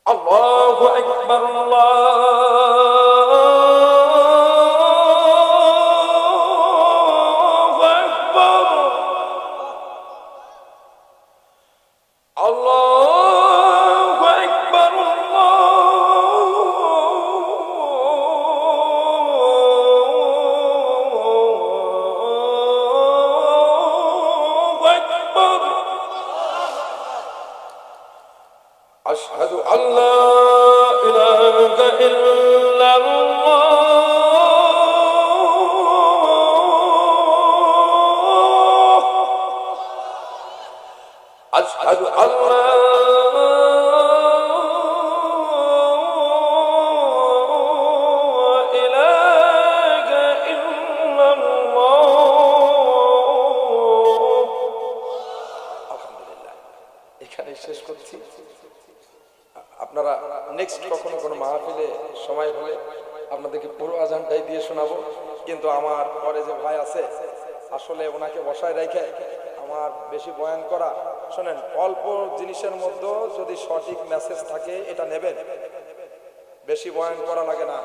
আল্লাহু আকবার, আল্লাহু আকবার, আল্লাহু আকবার, আল্লাহু আকবার। আশহাদু আল্লা ইলাহা ইল্লাল্লাহ, আশহাদু আল্লা ইলাহা ইল্লাল্লাহ। আলহামদুলিল্লাহ, এখানে শেষ করছি। আপনারা নেক্সট কখনো কোনো মাহফিলে সময় হলে আপনাদেরকে পুরো আজানটাই দিয়ে শোনাবো। কিন্তু আমার পরে যে ভাই আছে, আসলে ওনাকে বসায় রেখে আমার বেশি বয়ান করা, শোনেন, অল্প জিনিসের মধ্যে যদি সঠিক মেসেজ থাকে এটা নেবেন, বেশি বয়ান করা লাগে না।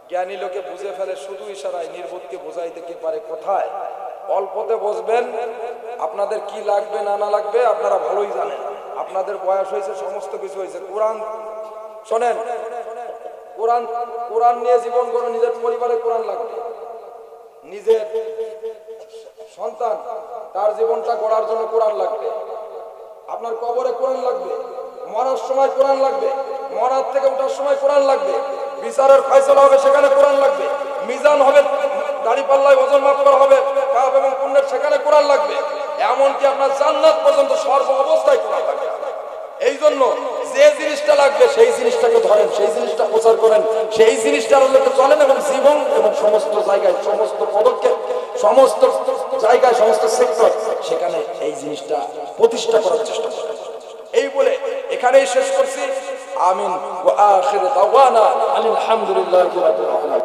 জ্ঞানী লোকে বুঝে ফেলে শুধু ইশারায়, নির্বোধকে বোঝাইতে কি পারে কোথায়। অল্পতে বসবেন, আপনাদের কি লাগবে না না লাগবে আপনারা ভালোই জানেন। আপনাদের বয়স হয়েছে, সমস্ত কিছু হয়েছে। কোরআন শোনেন, কোরআন কোরআন নিয়ে জীবন গড়ে, নিজের পরিবারে কোরআন লাগবে, নিজের সন্তান তার জীবনটা গড়ার জন্য কোরআন লাগবে, আপনার কবরে কোরআন লাগবে, মরার সময় কোরআন লাগবে, মরার থেকে ওঠার সময় কোরআন লাগবে, বিচারের ফয়সালা হবে সেখানে কোরআন লাগবে, মিজান হবে, দাড়ি পাল্লায় ওজন মাপ করা হবে, পাপ এবং পুণ্যের সেখানে কোরআন লাগবে, এমনকি আপনার জান্নাত পর্যন্ত সর্ব অবস্থায় কোরআন লাগবে। এই জন্য যে জিনিসটা লাগবে সেই জিনিসটাকে ধরেন, সেই জিনিসটা প্রচার করেন, সেই জিনিসটার লোকে চলেন এবং জীবন এবং সমস্ত জায়গায়, সমস্ত পদক্ষেপ, সমস্ত জায়গায়, সমস্ত সেক্টর, সেখানে এই জিনিসটা প্রতিষ্ঠা করার চেষ্টা করেন। এই বলে এখানেই শেষ করছি। আমিন ওয়া আখির দাওয়ানা আলহামদুলিল্লাহি রাব্বিল আলামিন।